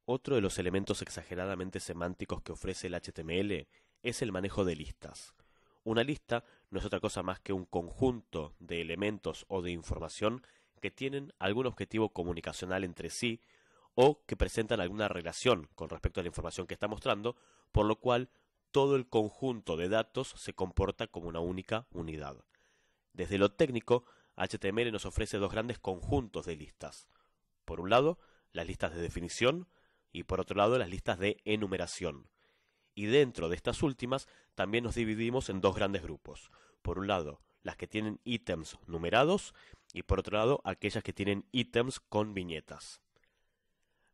Otro de los elementos exageradamente semánticos que ofrece el HTML es el manejo de listas. Una lista no es otra cosa más que un conjunto de elementos o de información que tienen algún objetivo comunicacional entre sí o que presentan alguna relación con respecto a la información que está mostrando, por lo cual todo el conjunto de datos se comporta como una única unidad. Desde lo técnico, HTML nos ofrece dos grandes conjuntos de listas. Por un lado, las listas de definición y por otro lado, las listas de enumeración. Y dentro de estas últimas también nos dividimos en dos grandes grupos. Por un lado, las que tienen ítems numerados y por otro lado, aquellas que tienen ítems con viñetas.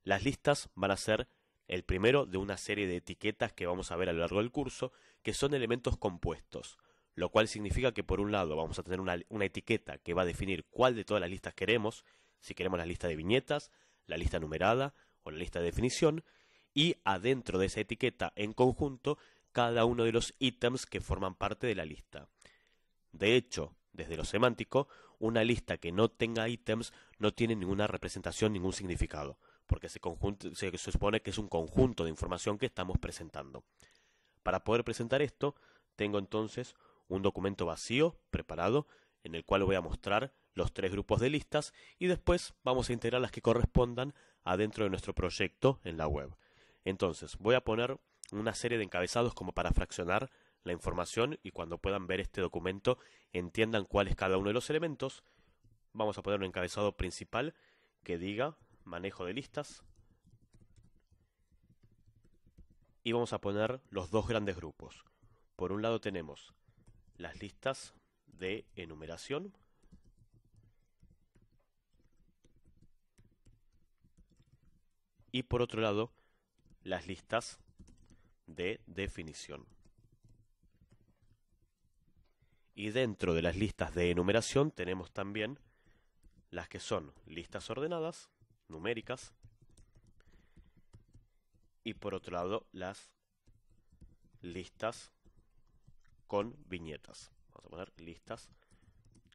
Las listas van a ser el primero de una serie de etiquetas que vamos a ver a lo largo del curso, que son elementos compuestos, lo cual significa que por un lado vamos a tener una etiqueta que va a definir cuál de todas las listas queremos, si queremos la lista de viñetas, la lista numerada o la lista de definición, y adentro de esa etiqueta en conjunto cada uno de los ítems que forman parte de la lista. De hecho, desde lo semántico, una lista que no tenga ítems no tiene ninguna representación, ningún significado, porque se supone que es un conjunto de información que estamos presentando. Para poder presentar esto, tengo entonces un documento vacío, preparado, en el cual voy a mostrar los tres grupos de listas y después vamos a integrar las que correspondan adentro de nuestro proyecto en la web. Entonces, voy a poner una serie de encabezados como para fraccionar la información y cuando puedan ver este documento entiendan cuál es cada uno de los elementos. Vamos a poner un encabezado principal que diga manejo de listas y vamos a poner los dos grandes grupos. Por un lado tenemos las listas de enumeración y por otro lado las listas de definición. Y dentro de las listas de enumeración tenemos también las que son listas ordenadas, numéricas, y por otro lado las listas con viñetas. Vamos a poner listas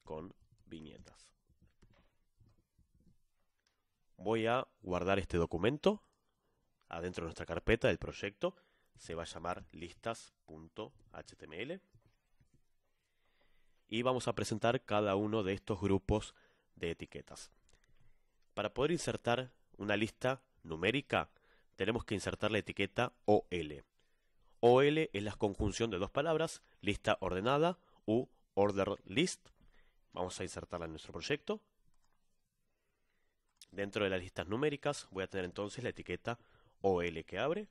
con viñetas. Voy a guardar este documento adentro de nuestra carpeta del proyecto. Se va a llamar listas.html. Y vamos a presentar cada uno de estos grupos de etiquetas. Para poder insertar una lista numérica, tenemos que insertar la etiqueta OL. OL es la conjunción de dos palabras, lista ordenada u ordered list. Vamos a insertarla en nuestro proyecto. Dentro de las listas numéricas voy a tener entonces la etiqueta OL que abre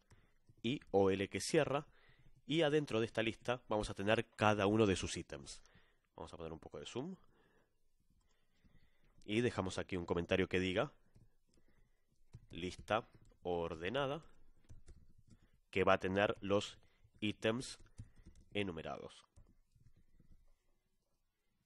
y OL que cierra. Y adentro de esta lista vamos a tener cada uno de sus ítems. Vamos a poner un poco de zoom. Y dejamos aquí un comentario que diga lista ordenada, que va a tener los ítems enumerados.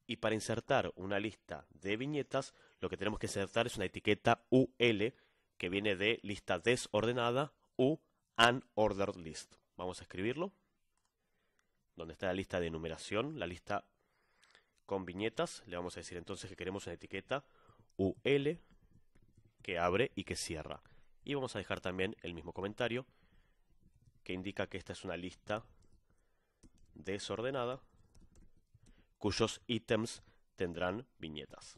Y para insertar una lista de viñetas, lo que tenemos que insertar es una etiqueta UL, que viene de lista desordenada u unordered list. Vamos a escribirlo. Donde está la lista de enumeración, la lista con viñetas, le vamos a decir entonces que queremos una etiqueta UL que abre y que cierra. Y vamos a dejar también el mismo comentario que indica que esta es una lista desordenada cuyos ítems tendrán viñetas.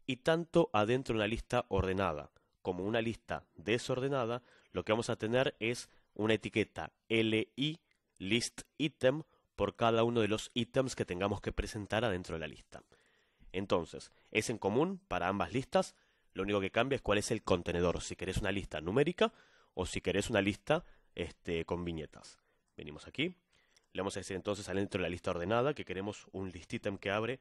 Y tanto adentro de una lista ordenada como una lista desordenada, lo que vamos a tener es una etiqueta LI list item por cada uno de los ítems que tengamos que presentar adentro de la lista. Entonces, es en común para ambas listas, lo único que cambia es cuál es el contenedor, si querés una lista numérica o si querés una lista con viñetas. Venimos aquí, le vamos a decir entonces adentro de la lista ordenada que queremos un list item que abre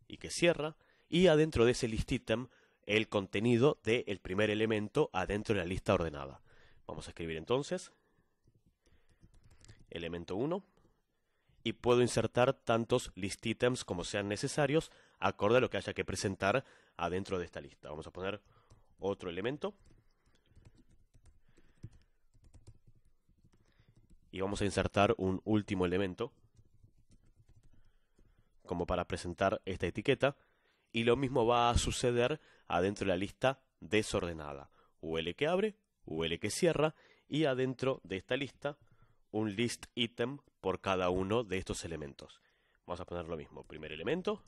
y que cierra, y adentro de ese list item el contenido del primer elemento adentro de la lista ordenada. Vamos a escribir entonces elemento 1 y puedo insertar tantos list items como sean necesarios acorde a lo que haya que presentar adentro de esta lista. Vamos a poner otro elemento y vamos a insertar un último elemento como para presentar esta etiqueta y lo mismo va a suceder adentro de la lista desordenada. UL que abre, UL que cierra, y adentro de esta lista un list item por cada uno de estos elementos. Vamos a poner lo mismo, primer elemento,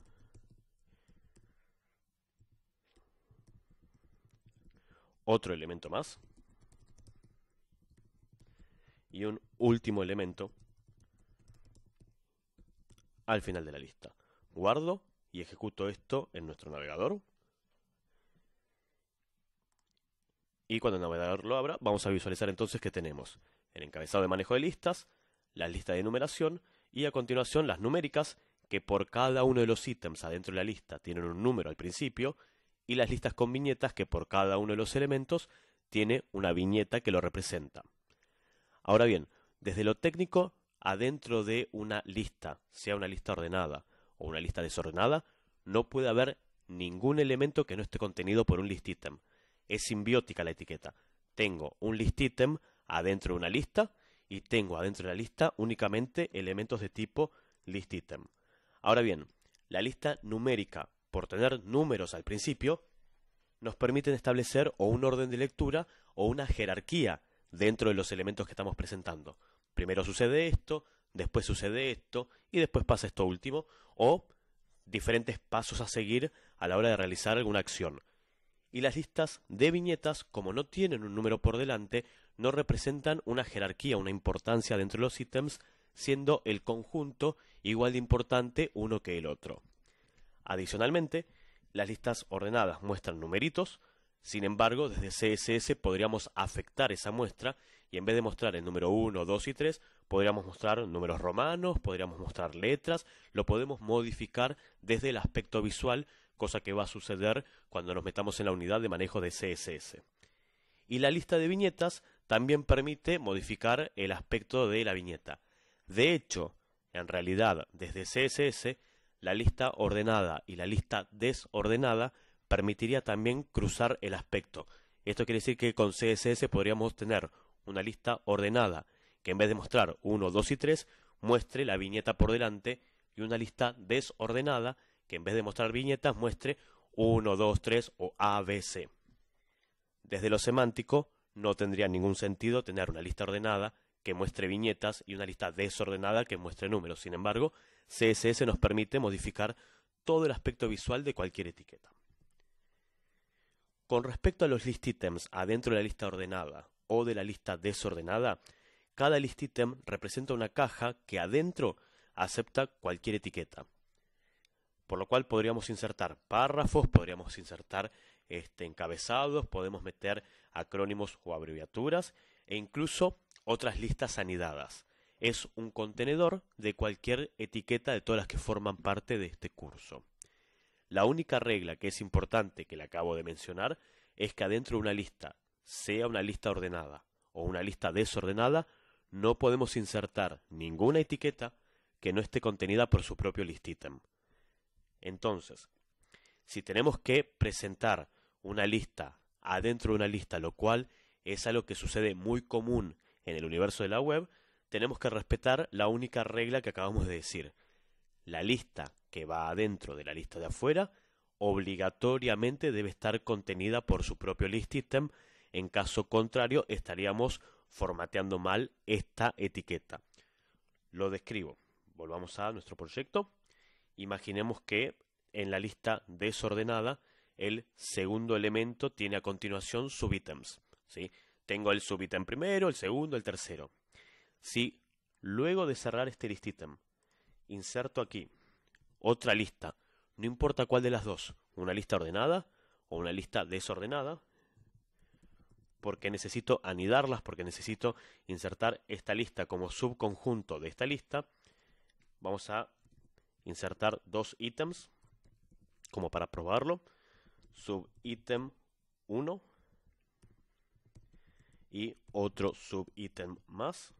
otro elemento más, y un último elemento al final de la lista. Guardo y ejecuto esto en nuestro navegador. Y cuando el navegador lo abra, vamos a visualizar entonces que tenemos el encabezado de manejo de listas, la lista de numeración y a continuación las numéricas, que por cada uno de los ítems adentro de la lista tienen un número al principio, y las listas con viñetas, que por cada uno de los elementos tiene una viñeta que lo representa. Ahora bien, desde lo técnico, adentro de una lista, sea una lista ordenada o una lista desordenada, no puede haber ningún elemento que no esté contenido por un list item. Es simbiótica la etiqueta. Tengo un list item adentro de una lista y tengo adentro de la lista únicamente elementos de tipo list item. Ahora bien, la lista numérica, por tener números al principio, nos permiten establecer o un orden de lectura o una jerarquía dentro de los elementos que estamos presentando. Primero sucede esto, después sucede esto y después pasa esto último, o diferentes pasos a seguir a la hora de realizar alguna acción. Y las listas de viñetas, como no tienen un número por delante, no representan una jerarquía, una importancia dentro de los ítems, siendo el conjunto igual de importante uno que el otro. Adicionalmente, las listas ordenadas muestran numeritos, sin embargo, desde CSS podríamos afectar esa muestra y en vez de mostrar el número 1, 2 y 3, podríamos mostrar números romanos, podríamos mostrar letras, lo podemos modificar desde el aspecto visual, cosa que va a suceder cuando nos metamos en la unidad de manejo de CSS. Y la lista de viñetas también permite modificar el aspecto de la viñeta. De hecho, en realidad, desde CSS, la lista ordenada y la lista desordenada permitiría también cruzar el aspecto. Esto quiere decir que con CSS podríamos tener una lista ordenada que en vez de mostrar 1, 2 y 3, muestre la viñeta por delante, y una lista desordenada que en vez de mostrar viñetas muestre 1, 2, 3 o A, B, C. Desde lo semántico no tendría ningún sentido tener una lista ordenada que muestre viñetas y una lista desordenada que muestre números. Sin embargo, CSS nos permite modificar todo el aspecto visual de cualquier etiqueta. Con respecto a los list items adentro de la lista ordenada o de la lista desordenada, cada list item representa una caja que adentro acepta cualquier etiqueta. Por lo cual podríamos insertar párrafos, podríamos insertar encabezados, podemos meter acrónimos o abreviaturas e incluso otras listas anidadas. Es un contenedor de cualquier etiqueta de todas las que forman parte de este curso. La única regla que es importante, que le acabo de mencionar, es que adentro de una lista, sea una lista ordenada o una lista desordenada, no podemos insertar ninguna etiqueta que no esté contenida por su propio list item. Entonces, si tenemos que presentar una lista adentro de una lista, lo cual es algo que sucede muy común en el universo de la web, tenemos que respetar la única regla que acabamos de decir. La lista que va adentro de la lista de afuera obligatoriamente debe estar contenida por su propio list item. En caso contrario, estaríamos formateando mal esta etiqueta. Lo describo. Volvamos a nuestro proyecto. Imaginemos que en la lista desordenada el segundo elemento tiene a continuación subítems, ¿sí? Tengo el subítem primero, el segundo, el tercero. Si luego de cerrar este list item inserto aquí otra lista, no importa cuál de las dos, una lista ordenada o una lista desordenada, porque necesito anidarlas, porque necesito insertar esta lista como subconjunto de esta lista, vamos a insertar dos ítems como para probarlo. Subítem 1 y otro subítem más.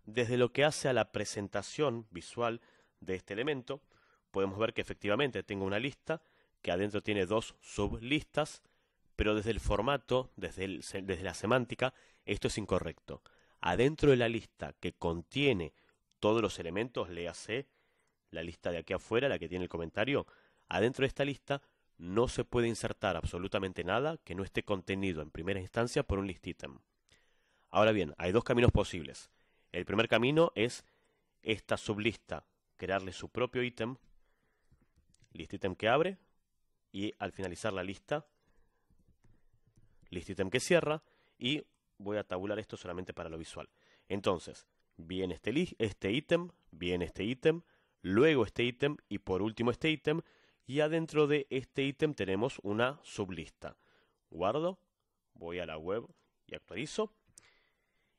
Desde lo que hace a la presentación visual de este elemento, podemos ver que efectivamente tengo una lista que adentro tiene dos sublistas, pero desde el formato, desde la semántica, esto es incorrecto. Adentro de la lista que contiene todos los elementos, léase la lista de aquí afuera, la que tiene el comentario, adentro de esta lista no se puede insertar absolutamente nada que no esté contenido en primera instancia por un listítem. Ahora bien, hay dos caminos posibles. El primer camino es esta sublista, crearle su propio ítem, listítem que abre, y al finalizar la lista, listítem que cierra, y voy a tabular esto solamente para lo visual. Entonces, viene este ítem, viene este ítem, luego este ítem y por último este ítem, y adentro de este ítem tenemos una sublista. Guardo, voy a la web y actualizo.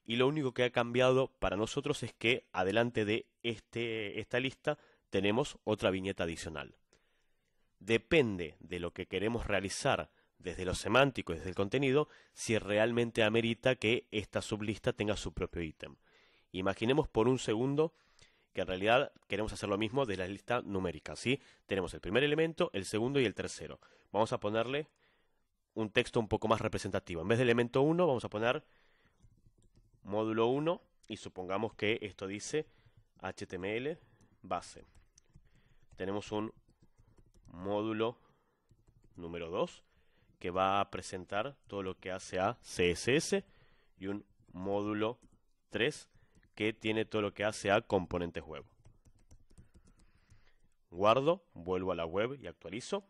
Y lo único que ha cambiado para nosotros es que adelante de esta lista tenemos otra viñeta adicional. Depende de lo que queremos realizar desde lo semántico y desde el contenido, si realmente amerita que esta sublista tenga su propio ítem. Imaginemos por un segundo que en realidad queremos hacer lo mismo de la lista numérica, ¿sí? Tenemos el primer elemento, el segundo y el tercero. Vamos a ponerle un texto un poco más representativo. En vez de elemento 1 vamos a poner módulo 1 y supongamos que esto dice HTML base. Tenemos un módulo número 2 que va a presentar todo lo que hace a CSS y un módulo 3 que tiene todo lo que hace a componentes web. Guardo, vuelvo a la web y actualizo.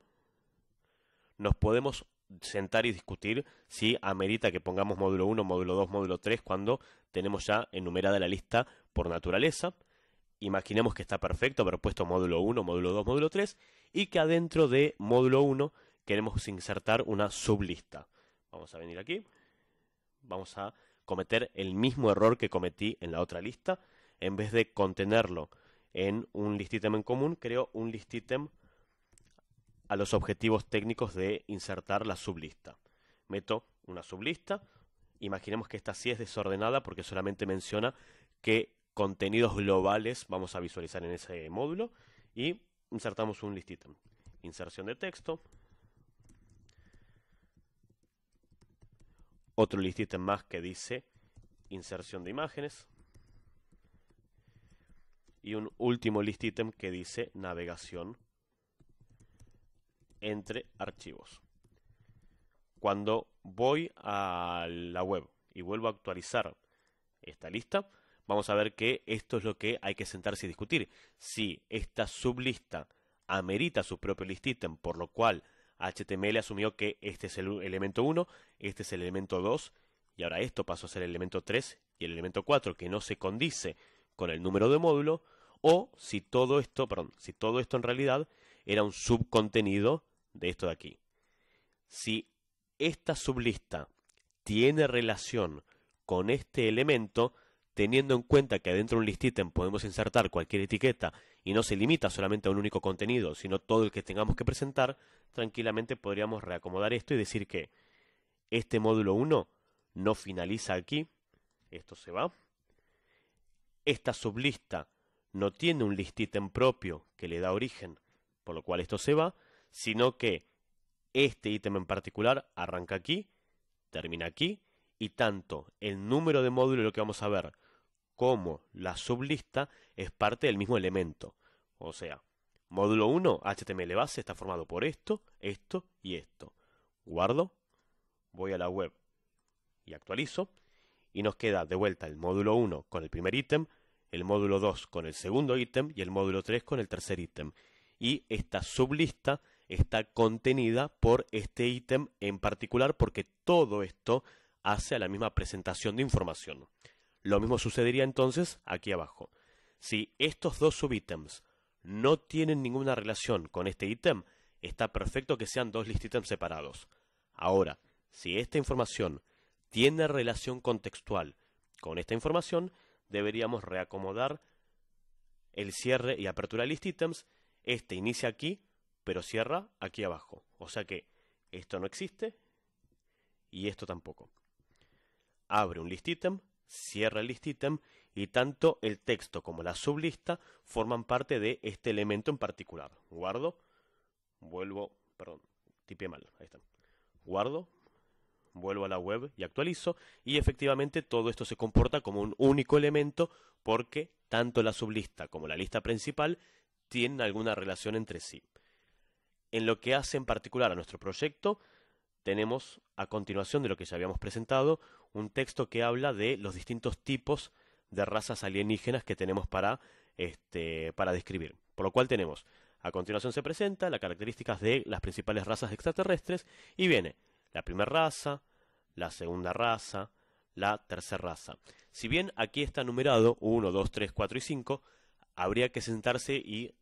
Nos podemos sentar y discutir si amerita que pongamos módulo 1, módulo 2, módulo 3 cuando tenemos ya enumerada la lista por naturaleza. Imaginemos que está perfecto haber puesto módulo 1, módulo 2, módulo 3 y que adentro de módulo 1 queremos insertar una sublista. Vamos a venir aquí. Vamos a cometer el mismo error que cometí en la otra lista. En vez de contenerlo en un listítem en común, creo un listítem a los objetivos técnicos de insertar la sublista. Meto una sublista. Imaginemos que esta sí es desordenada porque solamente menciona qué contenidos globales vamos a visualizar en ese módulo. Y insertamos un listítem. Inserción de texto. Otro listítem más que dice inserción de imágenes. Y un último listítem que dice navegación entre archivos. Cuando voy a la web y vuelvo a actualizar esta lista, vamos a ver que esto es lo que hay que sentarse y discutir. Si esta sublista amerita su propio listítem, por lo cual HTML asumió que este es el elemento 1, este es el elemento 2, y ahora esto pasó a ser el elemento 3 y el elemento 4, que no se condice con el número de módulo, o si todo esto en realidad era un subcontenido de esto de aquí. Si esta sublista tiene relación con este elemento, teniendo en cuenta que dentro de un listítem podemos insertar cualquier etiqueta y no se limita solamente a un único contenido, sino todo el que tengamos que presentar, tranquilamente podríamos reacomodar esto y decir que este módulo 1 no finaliza aquí, esto se va. Esta sublista no tiene un listítem propio que le da origen, por lo cual esto se va, sino que este ítem en particular arranca aquí, termina aquí, y tanto el número de módulo, lo que vamos a ver, como la sublista es parte del mismo elemento. O sea, módulo 1, HTML base, está formado por esto, esto y esto. Guardo, voy a la web y actualizo, y nos queda de vuelta el módulo 1 con el primer ítem, el módulo 2 con el segundo ítem y el módulo 3 con el tercer ítem. Y esta sublista está contenida por este ítem en particular porque todo esto hace a la misma presentación de información. Lo mismo sucedería entonces aquí abajo. Si estos dos subítems no tienen ninguna relación con este ítem, está perfecto que sean dos listítems separados. Ahora, si esta información tiene relación contextual con esta información, deberíamos reacomodar el cierre y apertura de listítems. Este inicia aquí, pero cierra aquí abajo. O sea que esto no existe y esto tampoco. Abre un listítem, cierra el listítem y tanto el texto como la sublista forman parte de este elemento en particular. Guardo, vuelvo, perdón, tipié mal, ahí está. Guardo, vuelvo a la web y actualizo y efectivamente todo esto se comporta como un único elemento porque tanto la sublista como la lista principal tienen alguna relación entre sí. En lo que hace en particular a nuestro proyecto, tenemos a continuación de lo que ya habíamos presentado, un texto que habla de los distintos tipos de razas alienígenas que tenemos para describir. Por lo cual tenemos, a continuación se presenta las características de las principales razas extraterrestres y viene la primera raza, la segunda raza, la tercera raza. Si bien aquí está numerado 1, 2, 3, 4 y 5, habría que sentarse y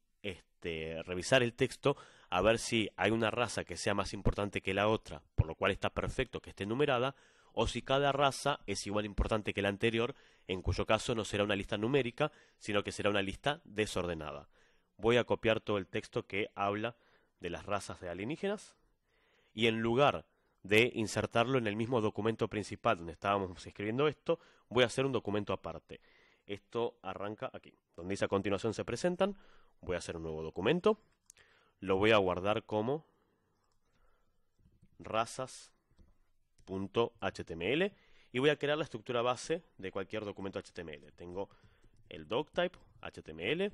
revisar el texto a ver si hay una raza que sea más importante que la otra, por lo cual está perfecto que esté numerada, o si cada raza es igual importante que la anterior, en cuyo caso no será una lista numérica, sino que será una lista desordenada. Voy a copiar todo el texto que habla de las razas de alienígenas y en lugar de insertarlo en el mismo documento principal donde estábamos escribiendo esto, voy a hacer un documento aparte. Esto arranca aquí, donde dice a continuación se presentan. Voy a hacer un nuevo documento, lo voy a guardar como razas.html y voy a crear la estructura base de cualquier documento HTML. Tengo el doctype HTML,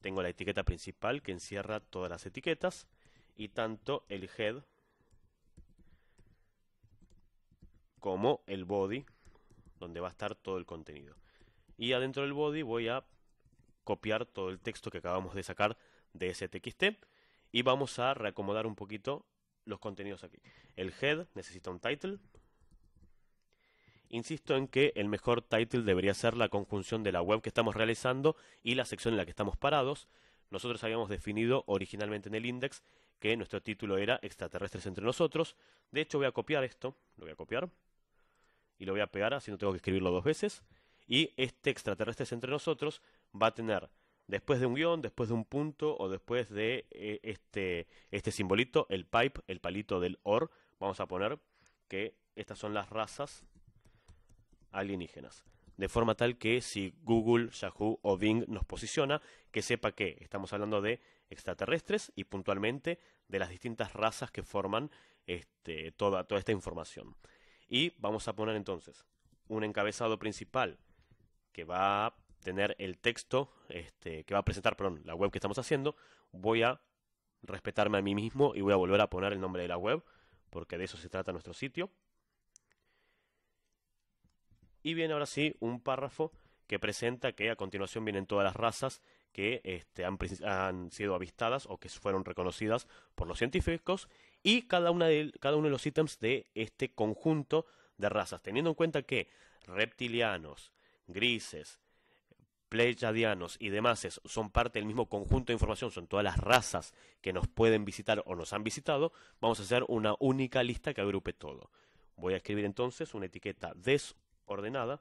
tengo la etiqueta principal que encierra todas las etiquetas y tanto el head como el body, donde va a estar todo el contenido. Y adentro del body voy a copiar todo el texto que acabamos de sacar de ese txt y vamos a reacomodar un poquito los contenidos aquí. El head necesita un title. Insisto en que el mejor title debería ser la conjunción de la web que estamos realizando y la sección en la que estamos parados. Nosotros habíamos definido originalmente en el index que nuestro título era extraterrestres entre nosotros. De hecho voy a copiar esto, lo voy a copiar y lo voy a pegar, así no tengo que escribirlo dos veces. Y este extraterrestres entre nosotros va a tener, después de un guión, después de un punto o después de este simbolito, el pipe, el palito del OR, vamos a poner que estas son las razas alienígenas. De forma tal que si Google, Yahoo o Bing nos posiciona, que sepa que estamos hablando de extraterrestres y puntualmente de las distintas razas que forman toda esta información. Y vamos a poner entonces un encabezado principal que va a tener el texto, que va a presentar, perdón, la web que estamos haciendo. Voy a respetarme a mí mismo y voy a volver a poner el nombre de la web, porque de eso se trata nuestro sitio. Y viene ahora sí un párrafo que presenta que a continuación vienen todas las razas que han sido avistadas o que fueron reconocidas por los científicos y cada uno de los ítems de este conjunto de razas, teniendo en cuenta que reptilianos, grises, pleiadianos y demás son parte del mismo conjunto de información, son todas las razas que nos pueden visitar o nos han visitado. Vamos a hacer una única lista que agrupe todo. Voy a escribir entonces una etiqueta desordenada,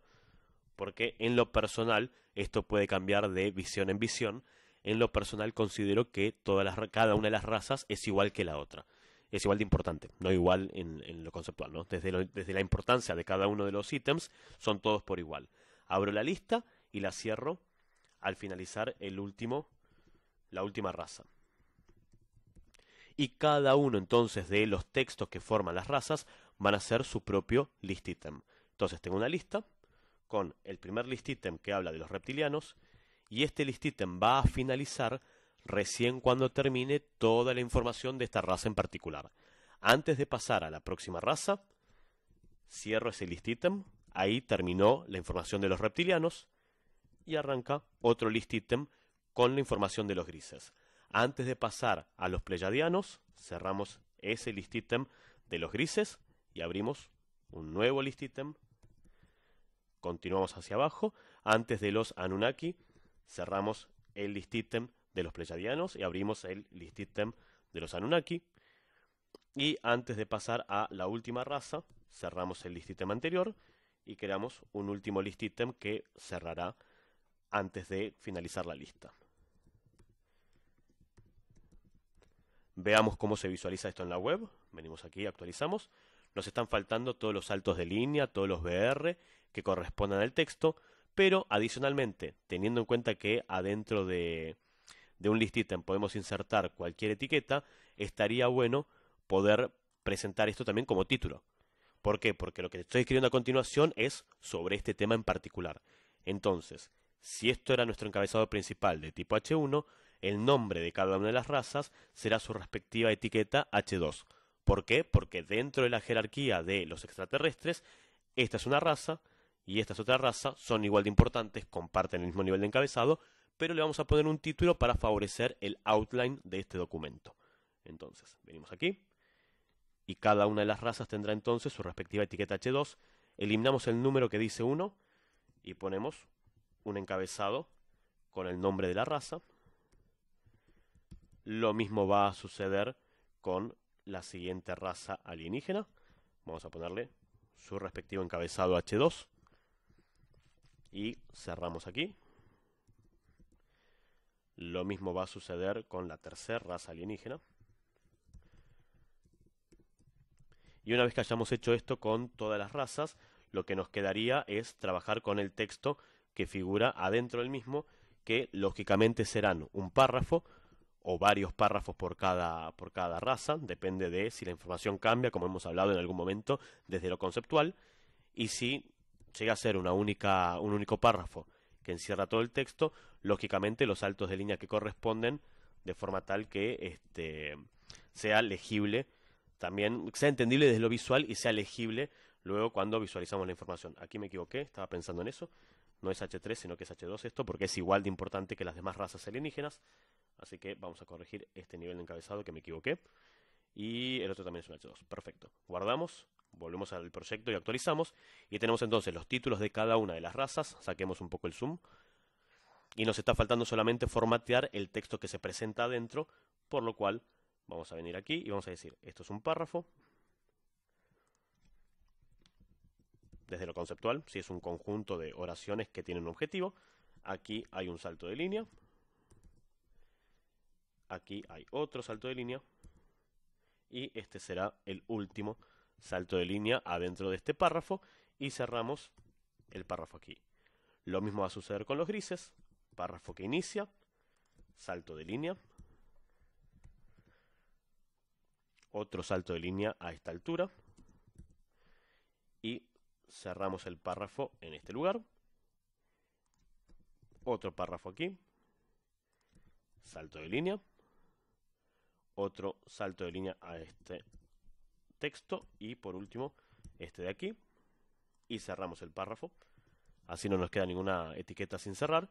porque en lo personal esto puede cambiar de visión en visión. En lo personal considero que cada una de las razas es igual que la otra. Es igual de importante, no igual en lo conceptual, ¿no? Desde la importancia de cada uno de los ítems, son todos por igual. Abro la lista y la cierro al finalizar la última raza. Y cada uno entonces de los textos que forman las razas van a ser su propio list item. Entonces tengo una lista con el primer list item que habla de los reptilianos y este list item va a finalizar recién cuando termine toda la información de esta raza en particular. Antes de pasar a la próxima raza, cierro ese list item, ahí terminó la información de los reptilianos y arranca otro list item con la información de los grises. Antes de pasar a los pleiadianos, cerramos ese list item de los grises y abrimos un nuevo list item. Continuamos hacia abajo. Antes de los Anunnaki, cerramos el list item de los pleiadianos y abrimos el list item de los Anunnaki. Y antes de pasar a la última raza, cerramos el list item anterior y creamos un último list item que cerrará antes de finalizar la lista. Veamos cómo se visualiza esto en la web. Venimos aquí, actualizamos. Nos están faltando todos los saltos de línea, todos los BR que correspondan al texto, pero adicionalmente, teniendo en cuenta que adentro de un list item podemos insertar cualquier etiqueta, estaría bueno poder presentar esto también como título. ¿Por qué? Porque lo que estoy escribiendo a continuación es sobre este tema en particular. Entonces, si esto era nuestro encabezado principal de tipo H1, el nombre de cada una de las razas será su respectiva etiqueta H2. ¿Por qué? Porque dentro de la jerarquía de los extraterrestres, esta es una raza y esta es otra raza, son igual de importantes, comparten el mismo nivel de encabezado, pero le vamos a poner un título para favorecer el outline de este documento. Entonces, venimos aquí, y cada una de las razas tendrá entonces su respectiva etiqueta H2, eliminamos el número que dice 1 y ponemos un encabezado con el nombre de la raza. Lo mismo va a suceder con la siguiente raza alienígena. Vamos a ponerle su respectivo encabezado H2 y cerramos aquí. Lo mismo va a suceder con la tercera raza alienígena. Y una vez que hayamos hecho esto con todas las razas, lo que nos quedaría es trabajar con el texto que figura adentro del mismo, que lógicamente serán un párrafo o varios párrafos por cada raza, depende de si la información cambia, como hemos hablado en algún momento, desde lo conceptual, y si llega a ser un único párrafo que encierra todo el texto, lógicamente los saltos de línea que corresponden, de forma tal que sea legible, también sea entendible desde lo visual y sea legible luego cuando visualizamos la información. Aquí me equivoqué, estaba pensando en eso. No es H3, sino que es H2 esto, porque es igual de importante que las demás razas alienígenas. Así que vamos a corregir este nivel de encabezado que me equivoqué. Y el otro también es un H2. Perfecto. Guardamos, volvemos al proyecto y actualizamos. Y tenemos entonces los títulos de cada una de las razas. Saquemos un poco el zoom. Y nos está faltando solamente formatear el texto que se presenta adentro, por lo cual vamos a venir aquí y vamos a decir, esto es un párrafo. Desde lo conceptual, si es un conjunto de oraciones que tienen un objetivo. Aquí hay un salto de línea. Aquí hay otro salto de línea. Y este será el último salto de línea adentro de este párrafo. Y cerramos el párrafo aquí. Lo mismo va a suceder con los grises. Párrafo que inicia. Salto de línea. Otro salto de línea a esta altura. Y cerramos el párrafo en este lugar. Otro párrafo aquí. Salto de línea. Otro salto de línea a este texto. Y por último, este de aquí. Y cerramos el párrafo. Así no nos queda ninguna etiqueta sin cerrar.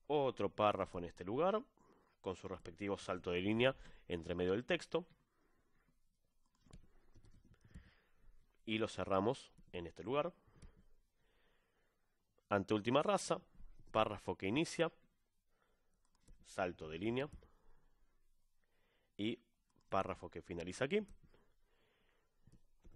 Otro párrafo en este lugar, con su respectivo salto de línea entre medio del texto. Y lo cerramos en este lugar. Anteúltima raza, párrafo que inicia, salto de línea y párrafo que finaliza aquí.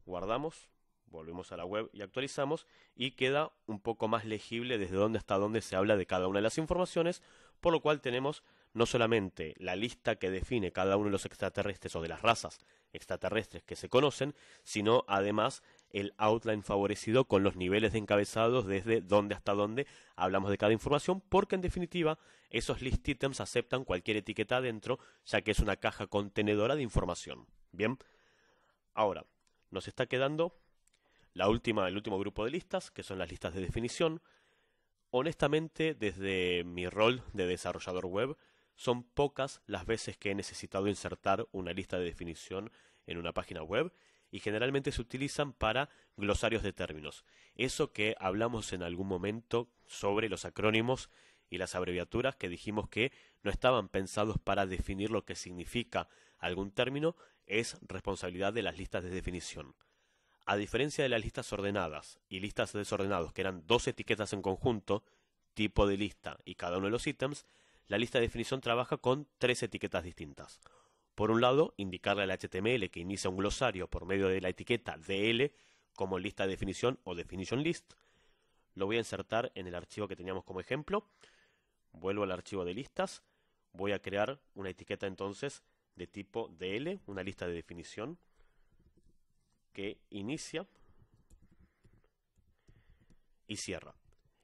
Guardamos, volvemos a la web y actualizamos y queda un poco más legible desde dónde hasta dónde se habla de cada una de las informaciones, por lo cual tenemos no solamente la lista que define cada uno de los extraterrestres o de las razas extraterrestres que se conocen, sino además el outline favorecido con los niveles de encabezados desde dónde hasta dónde hablamos de cada información, porque en definitiva esos list items aceptan cualquier etiqueta adentro, ya que es una caja contenedora de información. Bien, ahora nos está quedando el último grupo de listas, que son las listas de definición. Honestamente, desde mi rol de desarrollador web, son pocas las veces que he necesitado insertar una lista de definición en una página web y generalmente se utilizan para glosarios de términos. Eso que hablamos en algún momento sobre los acrónimos y las abreviaturas, que dijimos que no estaban pensados para definir lo que significa algún término, es responsabilidad de las listas de definición. A diferencia de las listas ordenadas y listas desordenadas, que eran dos etiquetas en conjunto, tipo de lista y cada uno de los ítems, la lista de definición trabaja con tres etiquetas distintas. Por un lado, indicarle al HTML que inicia un glosario por medio de la etiqueta DL como lista de definición o definition list. Lo voy a insertar en el archivo que teníamos como ejemplo. Vuelvo al archivo de listas. Voy a crear una etiqueta entonces de tipo DL, una lista de definición que inicia y cierra.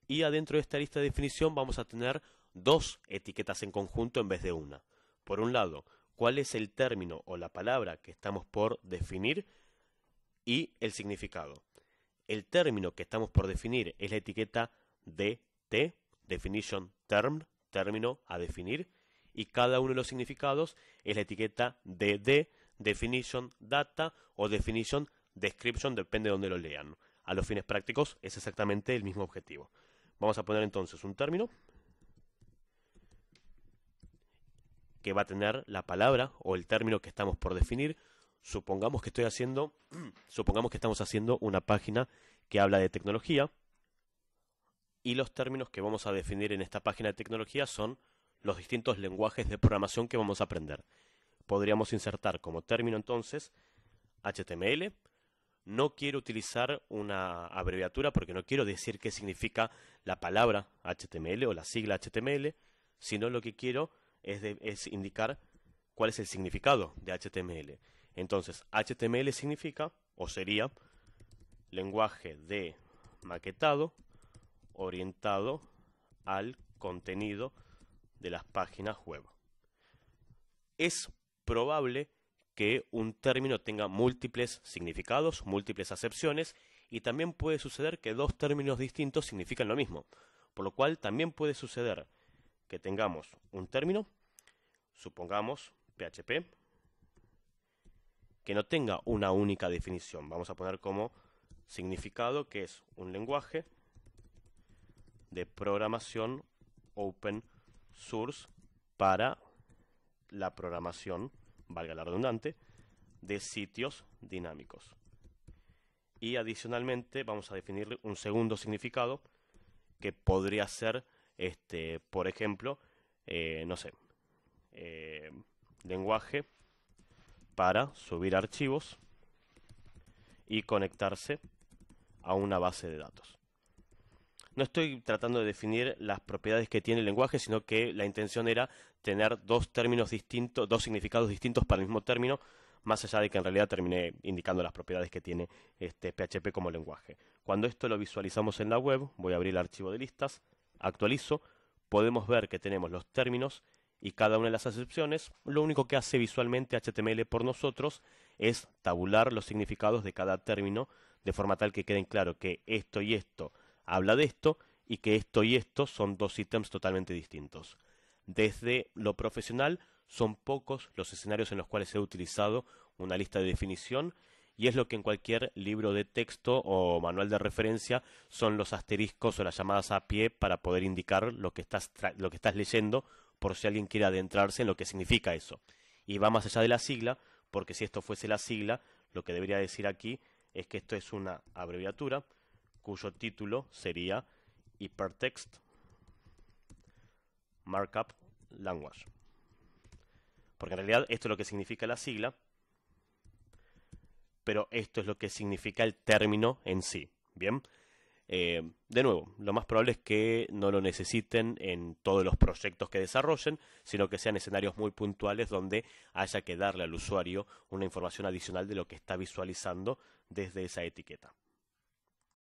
Y adentro de esta lista de definición vamos a tener dos etiquetas en conjunto en vez de una. Por un lado, cuál es el término o la palabra que estamos por definir y el significado. El término que estamos por definir es la etiqueta DT, Definition Term, término a definir, y cada uno de los significados es la etiqueta DD, definition data o definition description, depende de donde lo lean. A los fines prácticos es exactamente el mismo objetivo. Vamos a poner entonces un término que va a tener la palabra o el término que estamos por definir. Supongamos que estamos haciendo una página que habla de tecnología, y los términos que vamos a definir en esta página de tecnología son los distintos lenguajes de programación que vamos a aprender. Podríamos insertar como término entonces HTML. No quiero utilizar una abreviatura porque no quiero decir qué significa la palabra HTML o la sigla HTML, sino lo que quiero es indicar cuál es el significado de HTML. Entonces, HTML significa, o sería, lenguaje de maquetado orientado al contenido de las páginas web. Es probable que un término tenga múltiples significados, múltiples acepciones, y también puede suceder que dos términos distintos significan lo mismo, por lo cual también puede suceder que tengamos un término, supongamos PHP, que no tenga una única definición. Vamos a poner como significado que es un lenguaje de programación open source para la programación, valga la redundante, de sitios dinámicos. Y adicionalmente vamos a definir un segundo significado que podría ser, por ejemplo, lenguaje para subir archivos y conectarse a una base de datos. No estoy tratando de definir las propiedades que tiene el lenguaje, sino que la intención era tener dos términos distintos, dos significados distintos para el mismo término, más allá de que en realidad terminé indicando las propiedades que tiene PHP como lenguaje. Cuando esto lo visualizamos en la web, voy a abrir el archivo de listas, actualizo, podemos ver que tenemos los términos y cada una de las acepciones. Lo único que hace visualmente HTML por nosotros es tabular los significados de cada término, de forma tal que queden claro que esto y esto habla de esto, y que esto y esto son dos ítems totalmente distintos. Desde lo profesional, son pocos los escenarios en los cuales he utilizado una lista de definición, y es lo que en cualquier libro de texto o manual de referencia son los asteriscos o las llamadas a pie para poder indicar lo que estás leyendo, por si alguien quiere adentrarse en lo que significa eso. Y va más allá de la sigla, porque si esto fuese la sigla, lo que debería decir aquí es que esto es una abreviatura cuyo título sería Hypertext Markup Language. Porque en realidad esto es lo que significa la sigla, pero esto es lo que significa el término en sí. Bien, de nuevo, lo más probable es que no lo necesiten en todos los proyectos que desarrollen, sino que sean escenarios muy puntuales donde haya que darle al usuario una información adicional de lo que está visualizando desde esa etiqueta.